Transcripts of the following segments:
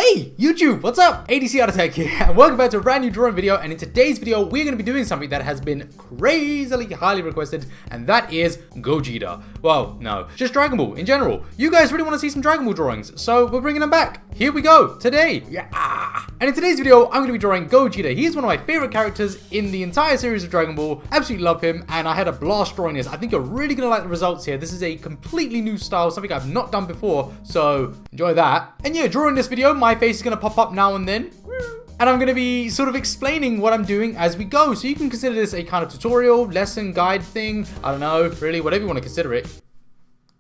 Hey YouTube, what's up? ADCArtAttack here, and welcome back to a brand new drawing video. And in today's video, we're going to be doing something that has been crazily highly requested, and that is Gogeta. Well, no, just Dragon Ball in general. You guys really want to see some Dragon Ball drawings, so we're bringing them back. Here we go, today. Yeah. And in today's video, I'm going to be drawing Gogeta. He is one of my favorite characters in the entire series of Dragon Ball. Absolutely love him, and I had a blast drawing this. I think you're really going to like the results here. This is a completely new style, something I've not done before, so enjoy that. And yeah, during this video, my face is going to pop up now and then. And I'm going to be sort of explaining what I'm doing as we go. So you can consider this a kind of tutorial, lesson, guide thing. I don't know, really, whatever you want to consider it.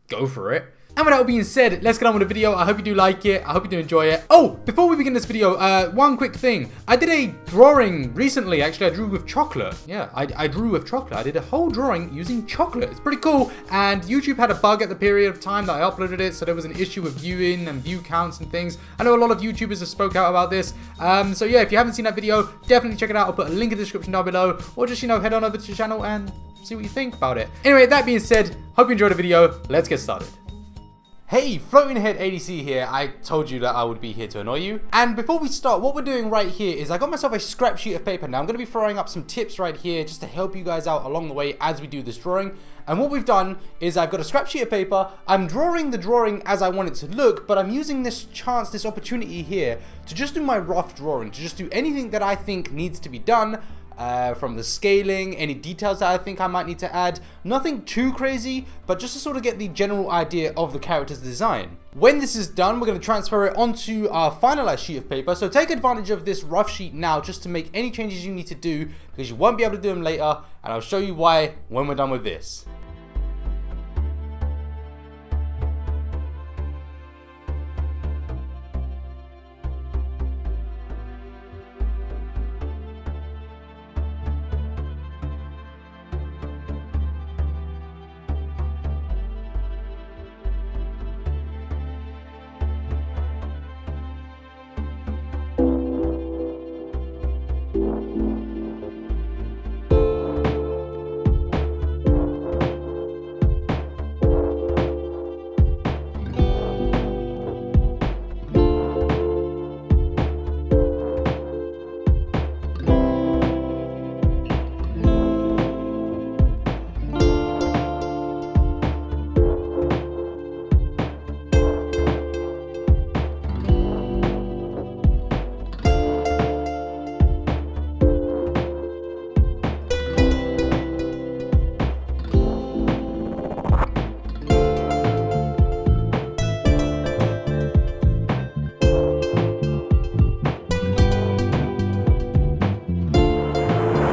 Go for it. And with that being said, let's get on with the video. I hope you do like it. I hope you do enjoy it. Oh, before we begin this video, one quick thing. I did a drawing recently. Actually, I drew with chocolate. Yeah, I drew with chocolate. I did a whole drawing using chocolate. It's pretty cool. And YouTube had a bug at the period of time that I uploaded it. So there was an issue with viewing and view counts and things. I know a lot of YouTubers have spoke out about this. So yeah, if you haven't seen that video, definitely check it out. I'll put a link in the description down below. Or just, head on over to the channel and see what you think about it. Anyway, that being said, hope you enjoyed the video. Let's get started. Hey, Floating Head ADC here. I told you that I would be here to annoy you. And before we start, what we're doing right here is I got myself a scrap sheet of paper. Now I'm going to be throwing up some tips right here just to help you guys out along the way as we do this drawing. And what we've done is I've got a scrap sheet of paper. I'm drawing the drawing as I want it to look, but I'm using this chance, this opportunity here to just do my rough drawing, to just do anything that I think needs to be done. From the scaling, any details that I think I might need to add. Nothing too crazy, but just to sort of get the general idea of the character's design. When this is done, we're going to transfer it onto our finalized sheet of paper. So take advantage of this rough sheet now just to make any changes you need to do, because you won't be able to do them later, and I'll show you why when we're done with this.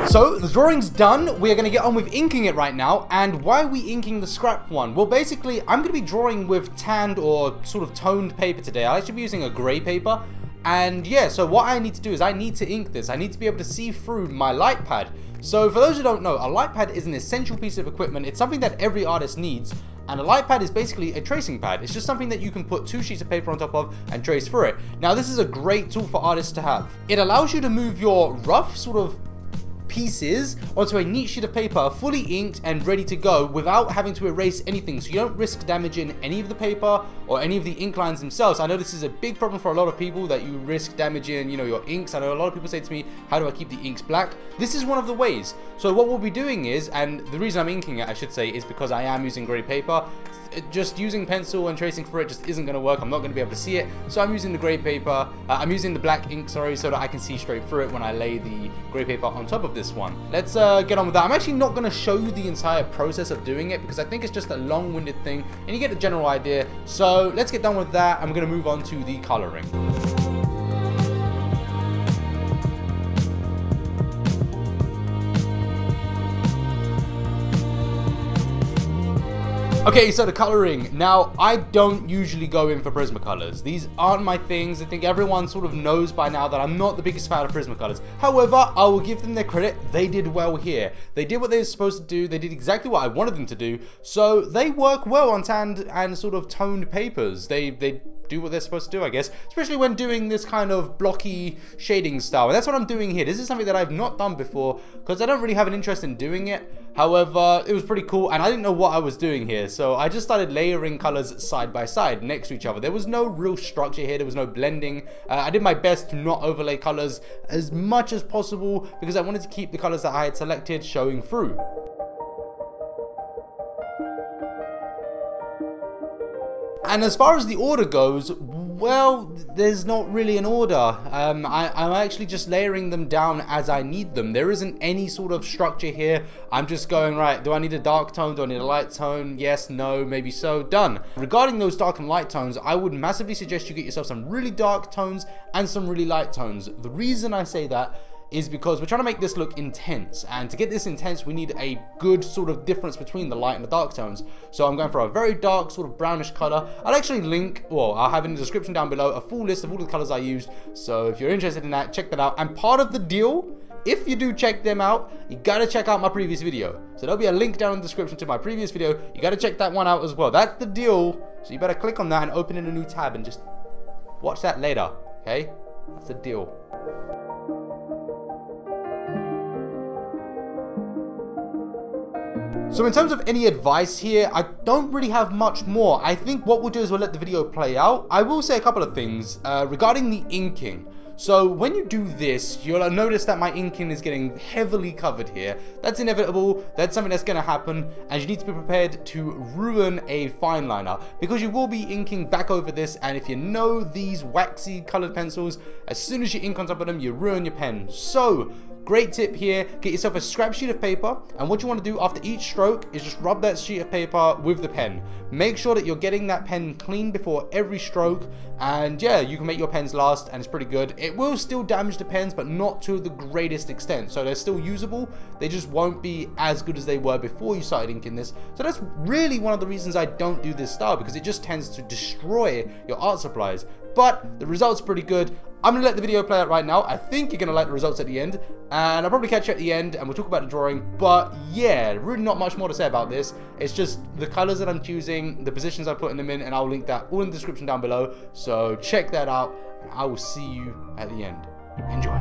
So, the drawing's done. We are going to get on with inking it right now. And why are we inking the scrap one? Well, basically, I'm going to be drawing with tanned or sort of toned paper today. I'll actually be using a grey paper. And yeah, so what I need to do is I need to ink this. I need to be able to see through my light pad. So, for those who don't know, a light pad is an essential piece of equipment. It's something that every artist needs. And a light pad is basically a tracing pad. It's just something that you can put 2 sheets of paper on top of and trace through it. Now, this is a great tool for artists to have. It allows you to move your rough sort of pieces onto a neat sheet of paper, fully inked and ready to go without having to erase anything, so you don't risk damaging any of the paper or any of the ink lines themselves. I know this is a big problem for a lot of people, that you risk damaging, your inks. I know a lot of people say to me, how do I keep the inks black? This is one of the ways. So what we'll be doing is, and the reason I'm inking it, I should say, is because I am using grey paper. Just using pencil and tracing for it just isn't going to work. I'm not going to be able to see it, so I'm using the grey paper. I'm using the black ink, sorry, so that I can see straight through it when I lay the grey paper on top of this one. Let's get on with that. I'm actually not going to show you the entire process of doing it because I think it's just a long-winded thing and you get the general idea. So let's get done with that. I'm going to move on to the colouring. Okay, so the coloring. Now, I don't usually go in for Prismacolors. These aren't my things. I think everyone sort of knows by now that I'm not the biggest fan of Prismacolors. However, I will give them their credit. They did well here. They did what they were supposed to do. They did exactly what I wanted them to do. So they work well on tanned and sort of toned papers. They do what they're supposed to do, I guess, especially when doing this kind of blocky shading style. And that's what I'm doing here. This is something that I've not done before because I don't really have an interest in doing it. However, it was pretty cool, and I didn't know what I was doing here, so I just started layering colors side by side next to each other. There was no real structure here, there was no blending. I did my best to not overlay colors as much as possible because I wanted to keep the colors that I had selected showing through. And as far as the order goes, well, there's not really an order. I'm actually just layering them down as I need them. There isn't any sort of structure here. I'm just going, right, do I need a dark tone? Do I need a light tone? Yes, no, maybe so, done. Regarding those dark and light tones, I would massively suggest you get yourself some really dark tones and some really light tones. The reason I say that is because we're trying to make this look intense, and to get this intense we need a good sort of difference between the light and the dark tones. So I'm going for a very dark sort of brownish color. I'll actually link, well, I'll have in the description down below a full list of all the colors I used, so if you're interested in that, check that out. And part of the deal, if you do check them out, you gotta check out my previous video. So there'll be a link down in the description to my previous video. You gotta check that one out as well. That's the deal, so you better click on that and open in a new tab and just watch that later, okay? That's the deal. So in terms of any advice here, I don't really have much more. I think what we'll do is we'll let the video play out. I will say a couple of things regarding the inking. So when you do this, you'll notice that my inking is getting heavily covered here. That's inevitable, that's something that's going to happen, and you need to be prepared to ruin a fine liner, because you will be inking back over this, and if you know these waxy colored pencils, as soon as you ink on top of them, you ruin your pen. So great tip here, get yourself a scrap sheet of paper, and what you want to do after each stroke is just rub that sheet of paper with the pen. Make sure that you're getting that pen clean before every stroke, and yeah, you can make your pens last, and it's pretty good. It will still damage the pens, but not to the greatest extent, so they're still usable. They just won't be as good as they were before you started inking this. So that's really one of the reasons I don't do this style, because it just tends to destroy your art supplies. But the result's pretty good. I'm going to let the video play out right now. I think you're going to like the results at the end, and I'll probably catch you at the end and we'll talk about the drawing. But yeah, really not much more to say about this. It's just the colors that I'm choosing, the positions I'm putting them in, and I'll link that all in the description down below. So check that out, and I will see you at the end. Enjoy.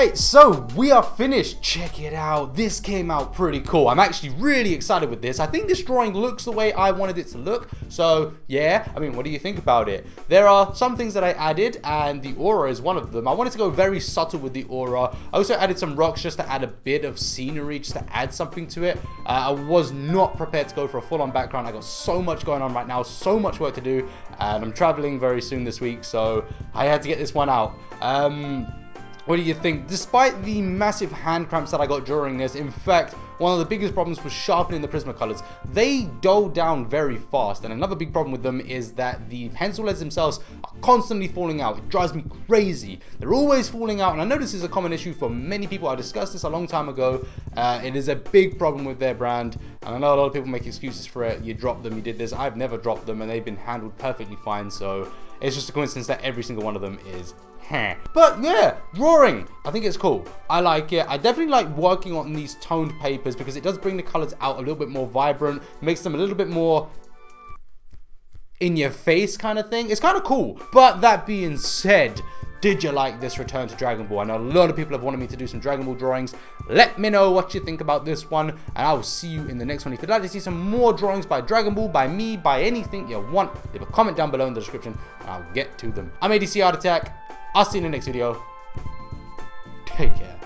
Alright, so we are finished. Check it out. This came out pretty cool. I'm actually really excited with this. I think this drawing looks the way I wanted it to look. So, yeah. I mean, what do you think about it? There are some things that I added, and the aura is one of them. I wanted to go very subtle with the aura. I also added some rocks just to add a bit of scenery, just to add something to it. I was not prepared to go for a full-on background. I got so much going on right now, so much work to do, and I'm traveling very soon this week, so I had to get this one out. What do you think? Despite the massive hand cramps that I got during this, in fact, one of the biggest problems was sharpening the Prismacolors. They dull down very fast, and another big problem with them is that the pencil leads themselves are constantly falling out. It drives me crazy. They're always falling out, and I know this is a common issue for many people. I discussed this a long time ago. It is a big problem with their brand, and I know a lot of people make excuses for it. You dropped them, you did this. I've never dropped them, and they've been handled perfectly fine, so it's just a coincidence that every single one of them is. But yeah, drawing, I think it's cool. I like it. I definitely like working on these toned papers because it does bring the colors out a little bit more vibrant, makes them a little bit more in your face kind of thing. It's kind of cool. But that being said, did you like this return to Dragon Ball? I know a lot of people have wanted me to do some Dragon Ball drawings. Let me know what you think about this one, and I will see you in the next one. If you'd like to see some more drawings by Dragon Ball, by me, by anything you want, leave a comment down below in the description, and I'll get to them. I'm ADCArtAttack. I'll see you in the next video. Take care.